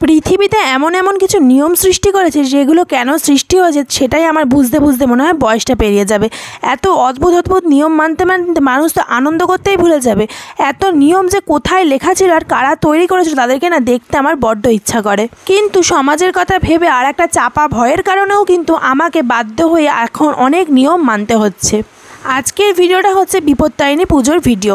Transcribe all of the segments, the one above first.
পৃথিবীতে এমন এমন কিছু নিয়ম সৃষ্টি করেছে যেগুলো কেন সৃষ্টি হয়েছে সেটাই আমার বুঝতে বুঝতে মনে হয় বয়সটা পেরিয়ে যাবে। এত অদ্ভুত অদ্ভুত নিয়ম মানতে মানতে মানুষ তো আনন্দ করতেই ভুলে যাবে। এত নিয়ম যে কোথায় লেখা ছিল আর কারা তৈরি করেছিল তাদেরকে না দেখতে আমার বড্ড ইচ্ছা করে। কিন্তু সমাজের কথা ভেবে আর একটা চাপা ভয়ের কারণেও কিন্তু আমাকে বাধ্য হয়ে এখন অনেক নিয়ম মানতে হচ্ছে। আজকের ভিডিওটা হচ্ছে বিপত্তারিণী পুজোর ভিডিও।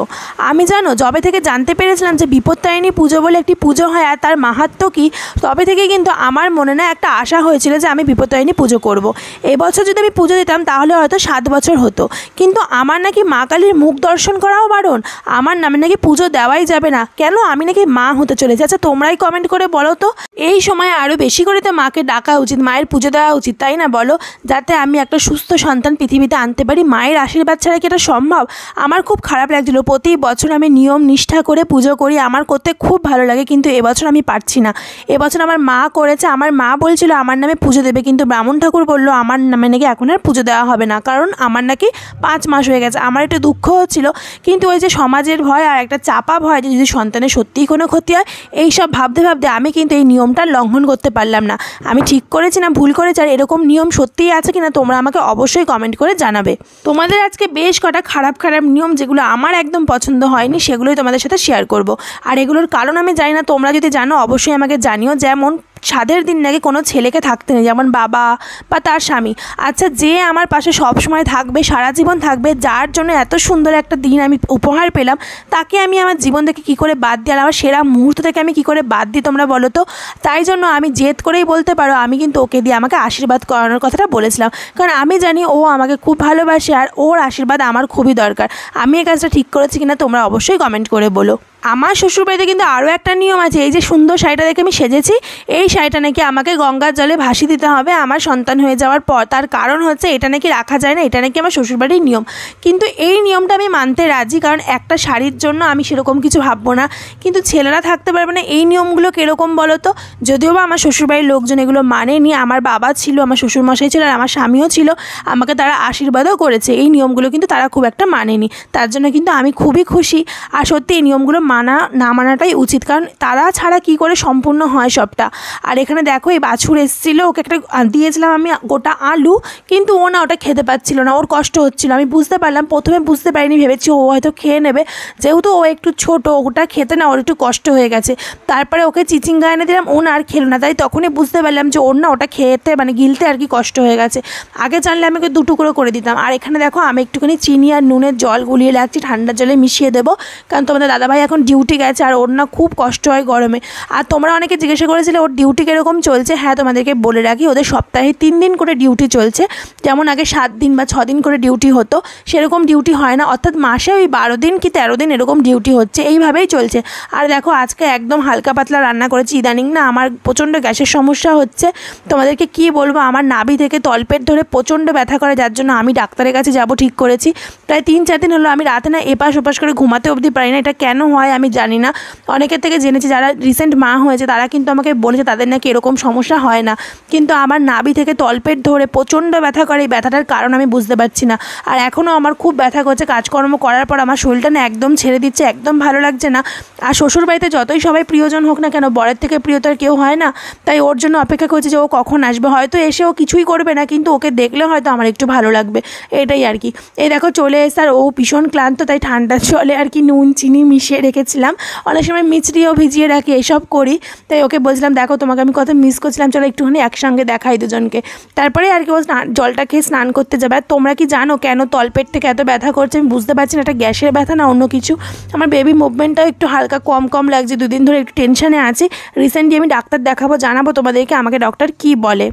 আমি যবে থেকে জানতে পেরেছিলাম যে বিপত্তারিণী পুজো বলে একটি পুজো হয় আর তার মাহাত্ম্য কী, তবে থেকে কিন্তু আমার মনে না একটা আশা হয়েছিল যে আমি বিপত্তারিণী পুজো করব। এবছর যদি আমি পুজো দিতাম তাহলে হয়তো 7 বছর হতো, কিন্তু আমার নাকি মা কালীর মুখ দর্শন করাও বারণ, আমার নামে নাকি পুজো দেওয়াই যাবে না। কেন আমি নাকি মা হতে চলেছি? আচ্ছা তোমরাই কমেন্ট করে বলো তো। এই সময় আরও বেশি করে তো মাকে ডাকা উচিত, মায়ের পুজো দেওয়া উচিত, তাই না বলো? যাতে আমি একটা সুস্থ সন্তান পৃথিবীতে আনতে পারি। মায়ের আশীর্বাদ ছাড়া কি এটা সম্ভব? আমার খুব খারাপ লাগছিল। প্রতি বছর আমি নিয়ম নিষ্ঠা করে পুজো করি, আমার করতে খুব ভালো লাগে, কিন্তু এবছর আমি পারছি না। এবছর আমার মা করেছে, আমার মা বলছিল আমার নামে পুজো দেবে, কিন্তু ব্রাহ্মণ ঠাকুর বললো আমার নামে নাকি এখন আর পুজো দেওয়া হবে না, কারণ আমার নাকি 5 মাস হয়ে গেছে। আমার একটু দুঃখ হচ্ছিল, কিন্তু ওই যে সমাজের ভয় আর একটা চাপা ভয় যে যদি সন্তানের সত্যিই কোনো ক্ষতি হয়, এই সব ভাবতে ভাবতে আমি কিন্তু এই নিয়মটা লঙ্ঘন করতে পারলাম না। আমি ঠিক করেছি না ভুল করেছি, আর এরকম নিয়ম সত্যিই আছে কিনা তোমরা আমাকে অবশ্যই কমেন্ট করে জানাবে। তোমাদের আজকে বেশ কটা খারাপ খারাপ নিয়ম যেগুলো আমার একদম পছন্দ হয়নি সেগুলোই তোমাদের সাথে শেয়ার করব। আর এগুলোর কারণ আমি জানি না, তোমরা যদি জানো অবশ্যই আমাকে জানিও। যেমন সাধের দিন নাকি কোনো ছেলেকে থাকতে নেই, যেমন বাবা বা তার স্বামী। আচ্ছা যে আমার পাশে সব সময় থাকবে, সারা জীবন থাকবে, যার জন্য এত সুন্দর একটা দিন আমি উপহার পেলাম, তাকে আমি আমার জীবন থেকে কী করে বাদ দিই, আর আমার সেরা মুহূর্ত থেকে আমি কী করে বাদ দিই তোমরা বলো তো? তাই জন্য আমি জেদ করেই বলতে পারো আমি কিন্তু ওকে দিয়ে আমাকে আশীর্বাদ করানোর কথাটা বলেছিলাম, কারণ আমি জানি ও আমাকে খুব ভালোবাসে আর ওর আশীর্বাদ আমার খুবই দরকার। আমি এই কাজটা ঠিক করেছি কিনা তোমরা অবশ্যই কমেন্ট করে বলো। আমার শ্বশুরবাড়িতে কিন্তু আরও একটা নিয়ম আছে। এই যে সুন্দর শাড়িটা দেখে আমি সেজেছি, এই শাড়িটা নাকি আমাকে গঙ্গার জলে ভাসিয়ে দিতে হবে আমার সন্তান হয়ে যাওয়ার পর। তার কারণ হচ্ছে এটা নাকি রাখা যায় না, এটা নাকি আমার শ্বশুরবাড়ির নিয়ম। কিন্তু এই নিয়মটা আমি মানতে রাজি, কারণ একটা শাড়ির জন্য আমি সেরকম কিছু ভাববো না, কিন্তু ছেলেরা থাকতে পারবে না। এই নিয়মগুলো কীরকম বলো তো? যদিও বা আমার শ্বশুরবাড়ির লোকজন এগুলো মানেনি, আমার বাবা ছিল, আমার শ্বশুরমশাই ছিল, আর আমার স্বামীও ছিল, আমাকে তারা আশীর্বাদও করেছে। এই নিয়মগুলো কিন্তু তারা খুব একটা মানেনি, তার জন্য কিন্তু আমি খুবই খুশি। আর সত্যি এই নিয়মগুলো মানা না মানাটাই উচিত, কারণ তারা ছাড়া কি করে সম্পূর্ণ হয় সবটা। আর এখানে দেখো এই বাছুর এসেছিলো, ওকে একটা দিয়েছিলাম আমি গোটা আলু, কিন্তু ও না ওটা খেতে পাচ্ছিল না, ওর কষ্ট হচ্ছিল। আমি বুঝতে পারলাম, প্রথমে বুঝতে পারিনি, ভেবেছি ও হয়তো খেয়ে নেবে, যেহেতু ও একটু ছোট, ওটা খেতে না ওর একটু কষ্ট হয়ে গেছে। তারপরে ওকে চিচিঙ্গা এনে দিলাম, ও না আর খেলো না, তাই তখনই বুঝতে পারলাম যে ওর না ওটা খেতে গিলতে আর কি কষ্ট হয়ে গেছে। আগে জানলে আমি ওকে 2 টুকরো করে দিতাম। আর এখানে দেখো আমি একটুখানি চিনি আর নুনের জল গুলিয়ে রাখছি, ঠান্ডা জলে মিশিয়ে দেবো, কারণ তোমাদের দাদাভাই এখন ডিউটি গেছে আর ওর না খুব কষ্ট হয় গরমে। আর তোমরা অনেকে জিজ্ঞাসা করেছিলে ওর ডিউটি কীরকম চলছে। হ্যাঁ তোমাদেরকে বলে রাখি, ওদের সপ্তাহে 3 দিন করে ডিউটি চলছে। যেমন আগে 7 দিন বা 6 দিন করে ডিউটি হতো, সেরকম ডিউটি হয় না, অর্থাৎ মাসে ওই 12 দিন কি 13 দিন এরকম ডিউটি হচ্ছে, এইভাবেই চলছে। আর দেখো আজকে একদম হালকা পাতলা রান্না করেছি। ইদানিং না আমার প্রচণ্ড গ্যাসের সমস্যা হচ্ছে, তোমাদেরকে কি বলবো, আমার নাভি থেকে তলপেট ধরে প্রচণ্ড ব্যথা করে, যার জন্য আমি ডাক্তারের কাছে যাব ঠিক করেছি। প্রায় 3-4 দিন হলো আমি রাতে না এপাশ ওপাশ করে ঘুমাতে অবধি পারি না। এটা কেন হয় আমি জানি না, অনেকের থেকে জেনেছি যারা রিসেন্ট মা হয়েছে তারা কিন্তু আমাকে বলেছে তাদের নাকি এরকম সমস্যা হয় না, কিন্তু আমার নাভি থেকে তলপেট ধরে প্রচণ্ড ব্যথা করে। এই ব্যথাটার কারণ আমি বুঝতে পারছি না, আর এখনও আমার খুব ব্যথা করছে। কাজকর্ম করার পর আমার শরীরটা না একদম ছেড়ে দিচ্ছে, একদম ভালো লাগছে না। আর শ্বশুরবাড়িতে যতই সবাই প্রিয়জন হোক না কেন, বরের থেকে প্রিয় তো আর কেউ হয় না, তাই ওর জন্য অপেক্ষা করছি যে ও কখন আসবে। হয়তো এসে ও কিছুই করবে না, কিন্তু ওকে দেখলে হয়তো আমার একটু ভালো লাগবে, এটাই আর কি। এই দেখো চলে এসে, আর ও ভীষণ ক্লান্ত, তাই ঠান্ডা জলে আর কি নুন চিনি মিশিয়ে রেখেছিলাম। অনেক সময় মিচড়িও ভিজিয়ে রাখি, এসব করি। তাই ওকে বলছিলাম দেখো তোমাকে আমি কত মিস করছিলাম, চলো একটুখানি একসঙ্গে দেখাই দুজনকে। তারপরে আর কি ও জলটা খেয়ে স্নান করতে যাবে। আর তোমরা কি জানো কেন তলপেট থেকে এত ব্যথা করছে? আমি বুঝতে পারছি না, এটা গ্যাসের ব্যথা না অন্য কিছু। আমার বেবি মুভমেন্টটাও একটু হালকা কম কম লাগছে, 2 দিন ধরে একটু টেনশনে আছি। রিসেন্টলি আমি ডাক্তার দেখাবো, জানাবো তোমাদেরকে আমাকে ডক্টর কি বলে।